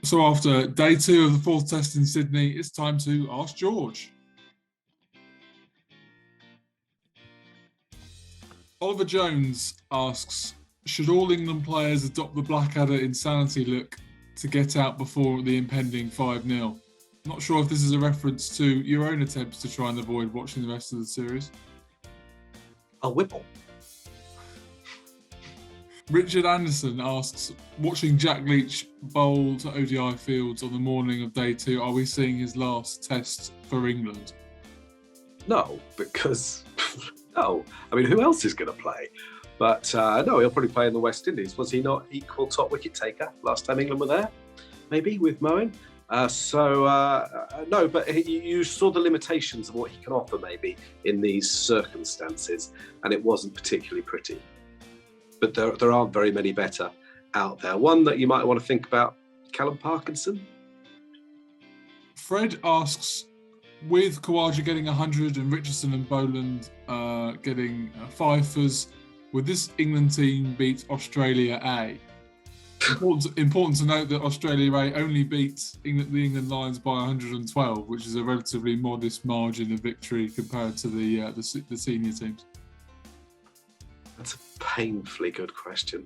So after day 2 of the 4th test in Sydney, it's time to ask George. Oliver Jones asks, should all England players adopt the Blackadder insanity look to get out before the impending 5-0? Not sure if this is a reference to your own attempts to try and avoid watching the rest of the series. A Whipple. Richard Anderson asks, watching Jack Leach bowl to ODI fields on the morning of day 2, are we seeing his last test for England? No, because no. I mean, who else is going to play? But no, he'll probably play in the West Indies. Was he not equal top wicket taker last time England were there? Maybe with Moeen. No, but you saw the limitations of what he can offer maybe in these circumstances, and it wasn't particularly pretty. But there aren't very many better out there. One that you might want to think about, Callum Parkinson. Fred asks, with Khawaja getting 100 and Richardson and Boland getting fifers, would this England team beat Australia A? Important to note that Australia A only beat the England Lions by 112, which is a relatively modest margin of victory compared to the senior teams. That's a painfully good question.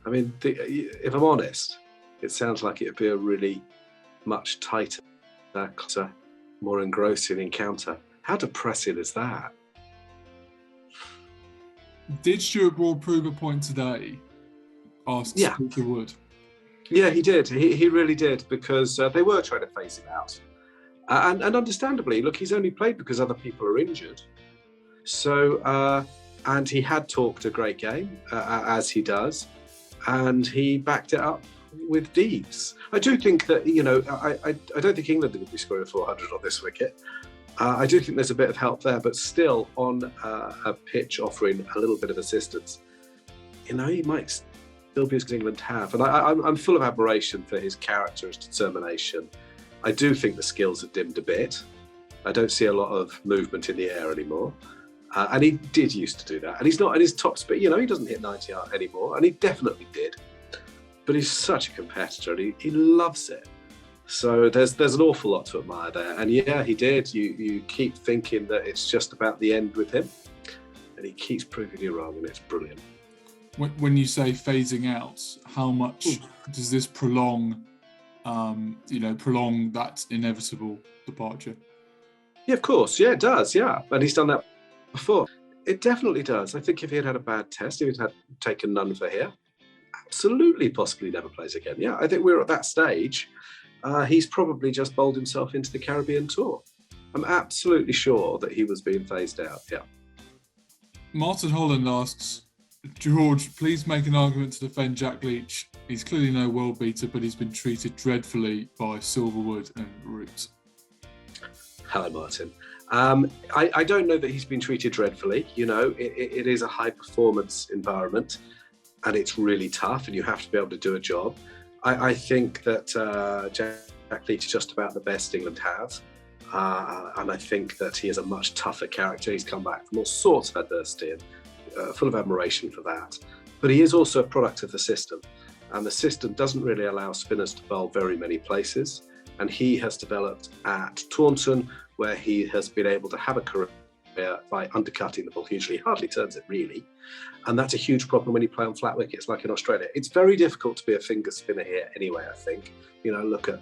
I mean, if I'm honest, it sounds like it'd be a really much tighter, more engrossing encounter. How depressing is that? Did Stuart Broad prove a point today? Asked Peter Wood. Yeah, he did. He really did, because they were trying to phase him out. And understandably, look, he's only played because other people are injured. So, and he had talked a great game, as he does, and he backed it up with deeds. I do think that, I don't think England would be scoring 400 on this wicket. I do think there's a bit of help there, but still on a pitch offering a little bit of assistance, he might still be as good as England have. And I'm full of admiration for his character, his determination. I do think the skills have dimmed a bit. I don't see a lot of movement in the air anymore. And he did used to do that. And he's not at his top speed. He doesn't hit 90 anymore. And he definitely did. But he's such a competitor. And he loves it. So there's an awful lot to admire there. And yeah, he did. You keep thinking that it's just about the end with him. And he keeps proving you wrong. And it's brilliant. When you say phasing out, how much does this prolong that inevitable departure? Yeah, of course. Yeah, it does. Yeah. And he's done that before. It definitely does. I think if he had a bad test, if he'd had taken none for here, absolutely possibly never plays again. Yeah, I think we're at that stage. He's probably just bowled himself into the Caribbean tour. I'm absolutely sure that he was being phased out. Yeah. Martin Holland asks, George, please make an argument to defend Jack Leach. He's clearly no world beater, but he's been treated dreadfully by Silverwood and Root. Hello, Martin. I don't know that he's been treated dreadfully. It is a high performance environment and it's really tough and you have to be able to do a job. I think that Jack Leach is just about the best England have. And I think that he is a much tougher character. He's come back from all sorts of adversity and full of admiration for that. But he is also a product of the system. And the system doesn't really allow spinners to bowl very many places. And he has developed at Taunton, where he has been able to have a career by undercutting the ball hugely. He hardly turns it, really. And that's a huge problem when you play on flat wickets like in Australia. It's very difficult to be a finger spinner here anyway, I think. Look at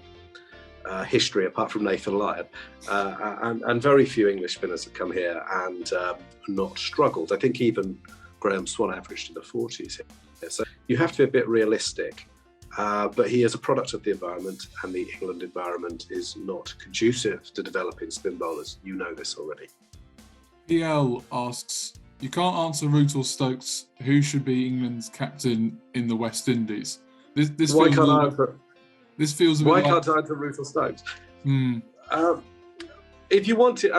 history apart from Nathan Lyon. And very few English spinners have come here and not struggled. I think even Graham Swan averaged in the 40s here. So you have to be a bit realistic. But he is a product of the environment, and the England environment is not conducive to developing spin bowlers. You know this already. PL asks, you can't answer Root or Stokes. Who should be England's captain in the West Indies? This Why feels can't I answer Root or Stokes? If you wanted,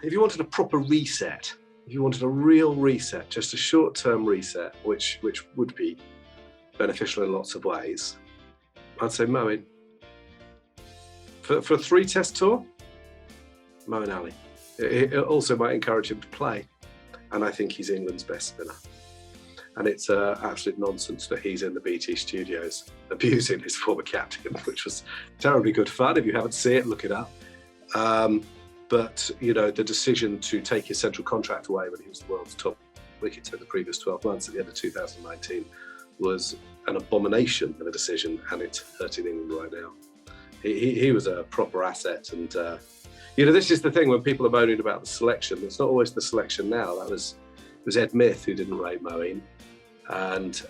if you wanted a proper reset, if you wanted a real reset, just a short-term reset, which would be beneficial in lots of ways, I'd say Moeen. For a 3-test tour, Moeen Ali. It also might encourage him to play, and I think he's England's best spinner. And it's absolute nonsense that he's in the BT studios abusing his former captain, which was terribly good fun. If you haven't seen it, look it up. But, you know, the decision to take his central contract away when he was the world's top cricketer in the previous 12 months at the end of 2019 was an abomination of a decision, and it's hurting England right now. He was a proper asset, and you know, this is the thing when people are moaning about the selection. It's not always the selection now. It was Ed Myth who didn't rate Moeen, and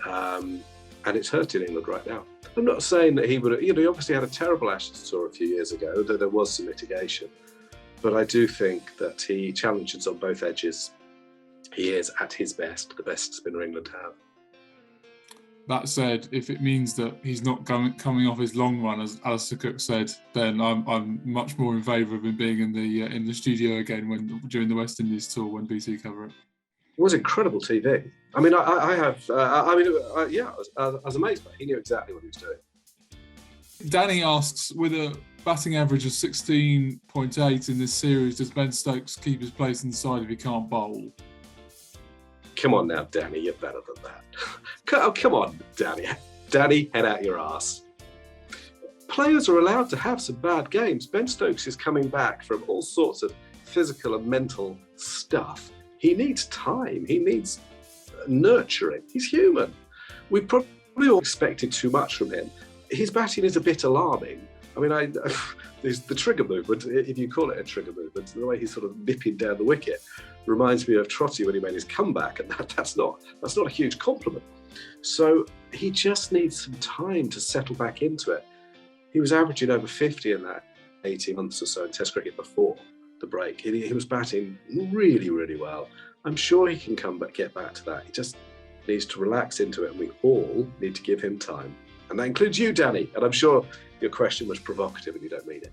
it's hurting England right now. I'm not saying that he would, you know, he obviously had a terrible Ashes tour a few years ago, though there was some mitigation. But I do think that he challenges on both edges. He is at his best, the best spinner England have. That said, if it means that he's not coming off his long run, as Alistair Cook said, then I'm much more in favour of him being in the studio again during the West Indies tour when BT cover it. It was incredible TV. I mean, I was amazed by it. He knew exactly what he was doing. Danny asks, with a batting average of 16.8 in this series, does Ben Stokes keep his place in the side if he can't bowl? Come on now, Danny, you're better than that. Oh, come on, Danny. Danny, head out your arse. Players are allowed to have some bad games. Ben Stokes is coming back from all sorts of physical and mental stuff. He needs time. He needs nurturing. He's human. We probably all expected too much from him. His batting is a bit alarming. I mean, there's the trigger movement, if you call it a trigger movement, the way he's sort of nipping down the wicket reminds me of Trotty when he made his comeback, and that's not a huge compliment. So he just needs some time to settle back into it. He was averaging over 50 in that 18 months or so in Test cricket before the break. He was batting really, really well. I'm sure he can get back to that. He just needs to relax into it, and we all need to give him time. And that includes you, Danny. And I'm sure your question was provocative and you don't mean it.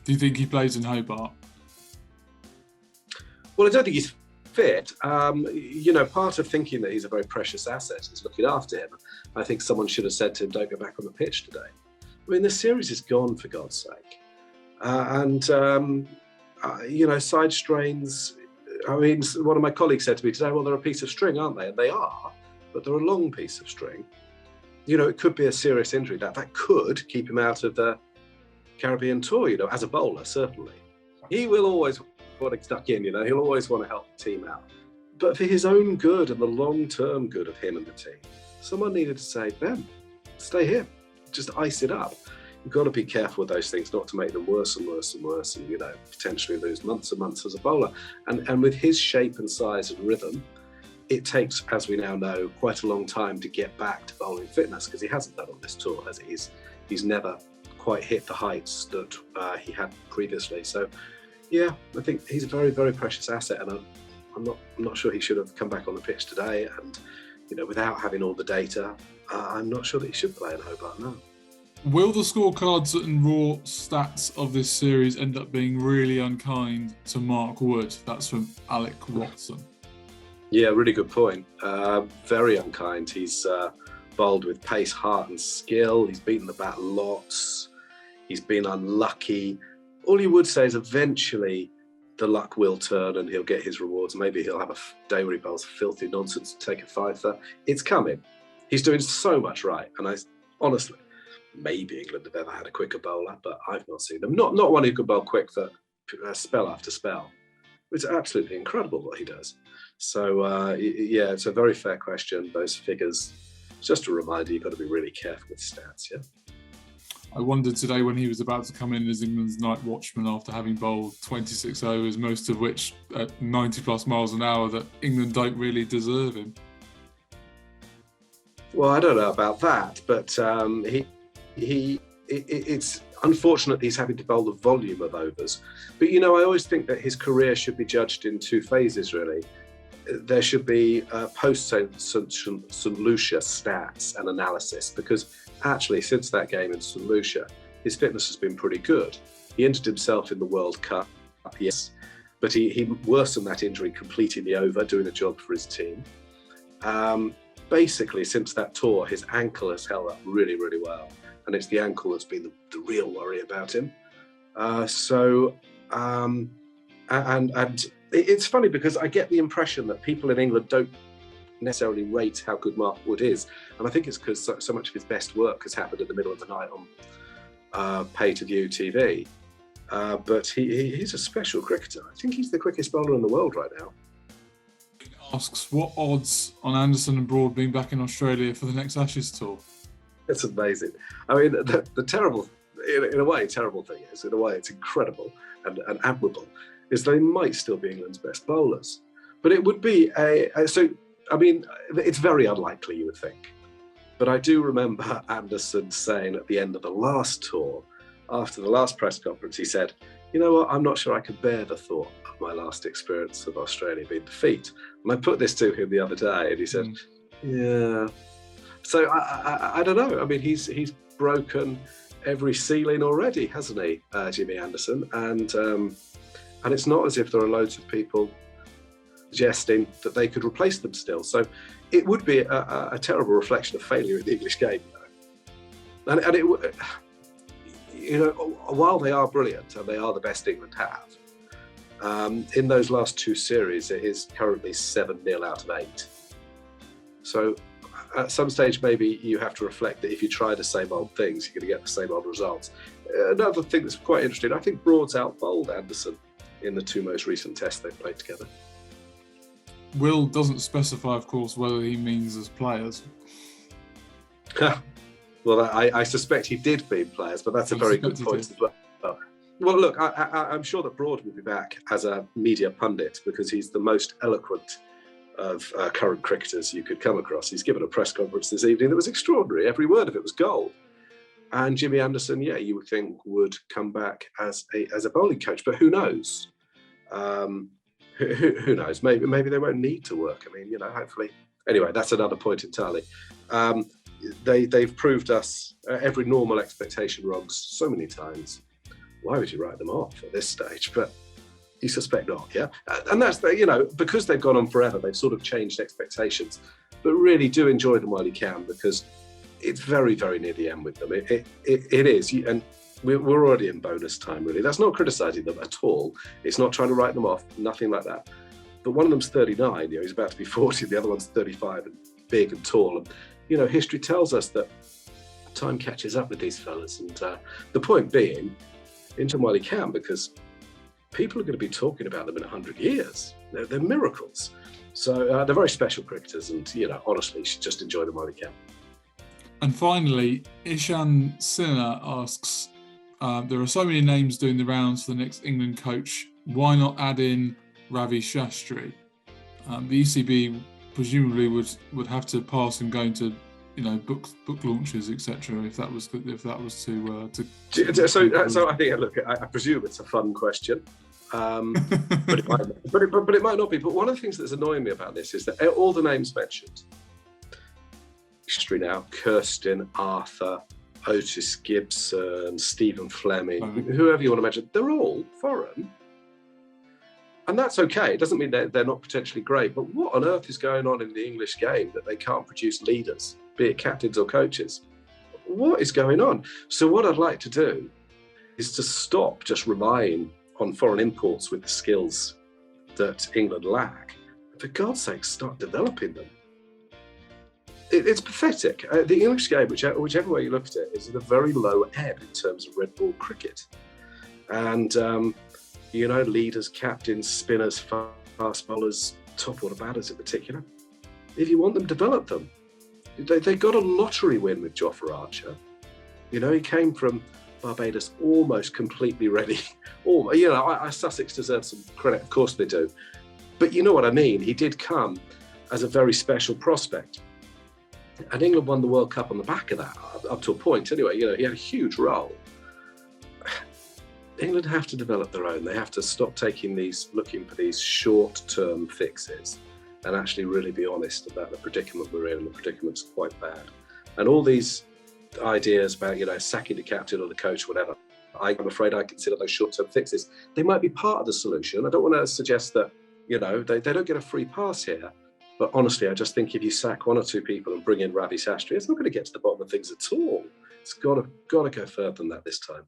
Do you think he plays in Hobart? Well, I don't think he's fit. You know, part of thinking that he's a very precious asset is looking after him. I think someone should have said to him, don't go back on the pitch today. I mean, the series is gone, for God's sake. You know, side strains. I mean, one of my colleagues said to me today, well, they're a piece of string, aren't they? And they are, but they're a long piece of string. You know, it could be a serious injury. That could keep him out of the Caribbean tour, you know, as a bowler, certainly. He will always want to get stuck in, you know, he'll always want to help the team out. But for his own good and the long-term good of him and the team, someone needed to say, Ben, stay here, just ice it up. You've got to be careful with those things, not to make them worse and worse and worse, and, you know, potentially lose months and months as a bowler. And with his shape and size and rhythm, it takes, as we now know, quite a long time to get back to bowling fitness, because he hasn't done on this tour, has he? He's never quite hit the heights that he had previously. So, yeah, I think he's a very, very precious asset, and I'm not sure he should have come back on the pitch today. And, you know, without having all the data, I'm not sure that he should play in Hobart now. Will the scorecards and raw stats of this series end up being really unkind to Mark Wood? That's from Alec Watson. Yeah, really good point. Very unkind. He's bowled with pace, heart and skill. He's beaten the bat lots. He's been unlucky. All you would say is eventually the luck will turn and he'll get his rewards. Maybe he'll have a day where he bowls filthy nonsense and take a fifer. It's coming. He's doing so much right. And honestly, maybe England have ever had a quicker bowler, but I've not seen them. Not one who could bowl quick for spell after spell. It's absolutely incredible what he does. So, yeah, it's a very fair question. Those figures, just a reminder, you've got to be really careful with stats, yeah? I wondered today when he was about to come in as England's night watchman after having bowled 26 overs, most of which at 90 plus miles an hour, that England don't really deserve him. Well, I don't know about that, but it's unfortunate he's having to bowl the volume of overs. But, you know, I always think that his career should be judged in two phases, really. There should be post-St. Lucia stats and analysis, because actually since that game in St. Lucia, his fitness has been pretty good. He injured himself in the World Cup, yes, but he worsened that injury completing the over, doing a job for his team. Basically, since that tour, his ankle has held up really, really well. And it's the ankle that's been the real worry about him. And it's funny because I get the impression that people in England don't necessarily rate how good Mark Wood is. And I think it's because so much of his best work has happened in the middle of the night on pay-to-view TV. But he's a special cricketer. I think he's the quickest bowler in the world right now. Asks, what odds on Anderson and Broad being back in Australia for the next Ashes tour? It's amazing. I mean, the terrible, in a way, terrible thing is, in a way, it's incredible and admirable, is they might still be England's best bowlers. But it would be it's very unlikely, you would think. But I do remember Anderson saying at the end of the last tour, after the last press conference, he said, you know what, I'm not sure I could bear the thought of my last experience of Australia being defeat. And I put this to him the other day, and he said, yeah. So I don't know. I mean, he's broken every ceiling already, hasn't he, Jimmy Anderson? And it's not as if there are loads of people suggesting that they could replace them still. So it would be a terrible reflection of failure in the English game, you know. And it, you know, while they are brilliant and they are the best England have, in those last two series, it is currently 7-0 out of 8. So at some stage, maybe you have to reflect that if you try the same old things, you're going to get the same old results. Another thing that's quite interesting, I think Broad's out-bowled Anderson in the two most recent tests they've played together. Will doesn't specify, of course, whether he means as players. Well, I suspect he did mean players, but that's a very good point as well. Well, look, I'm sure that Broad will be back as a media pundit because he's the most eloquent of current cricketers you could come across. He's given a press conference this evening that was extraordinary. Every word of it was gold. And Jimmy Anderson, yeah, you would think would come back as a bowling coach, but who knows? Who knows? Maybe they won't need to work. I mean, you know, hopefully. Anyway, that's another point entirely. They've proved us every normal expectation wrong so many times. Why would you write them off at this stage? But you suspect not, yeah? And that's, you know, because they've gone on forever, they've sort of changed expectations. But really do enjoy them while you can, because it's very, very near the end with them. It is. And we're already in bonus time, really. That's not criticising them at all. It's not trying to write them off, nothing like that. But one of them's 39, you know, he's about to be 40. The other one's 35 and big and tall. And, you know, history tells us that time catches up with these fellas. And the point being, enjoy them while you can, because people are going to be talking about them in 100 years. They're miracles. So they're very special cricketers, and, you know, honestly, you should just enjoy them while you can. And finally, Ishan Sinha asks, there are so many names doing the rounds for the next England coach. Why not add in Ravi Shastri? The ECB presumably would have to pass him going to, you know, book launches, etc. If that was to. So I think, look, I presume it's a fun question, but it might not be. But one of the things that's annoying me about this is that all the names mentioned, history now, Kirsten, Arthur, Otis Gibson, Stephen Fleming, whoever you want to mention, they're all foreign. And that's okay. It doesn't mean they're not potentially great. But what on earth is going on in the English game that they can't produce leaders, be it captains or coaches? What is going on? So what I'd like to do is to stop just relying on foreign imports with the skills that England lack. For God's sake, start developing them. It's pathetic. The English game, whichever way you look at it, is at a very low ebb in terms of red ball cricket. And, you know, leaders, captains, spinners, fast bowlers, top order batters in particular. If you want them, develop them. They got a lottery win with Jofra Archer. You know, he came from Barbados almost completely ready. You know, Sussex deserves some credit, of course they do. But you know what I mean. He did come as a very special prospect. And England won the World Cup on the back of that, up to a point anyway. You know, he had a huge role. England have to develop their own. They have to stop looking for these short-term fixes and actually really be honest about the predicament we're in, and the predicament's quite bad. And all these ideas about, you know, sacking the captain or the coach, whatever, I'm afraid I consider those short-term fixes. They might be part of the solution. I don't want to suggest that, you know, they don't get a free pass here. But honestly, I just think if you sack one or two people and bring in Ravi Shastri, it's not going to get to the bottom of things at all. It's got to go further than that this time.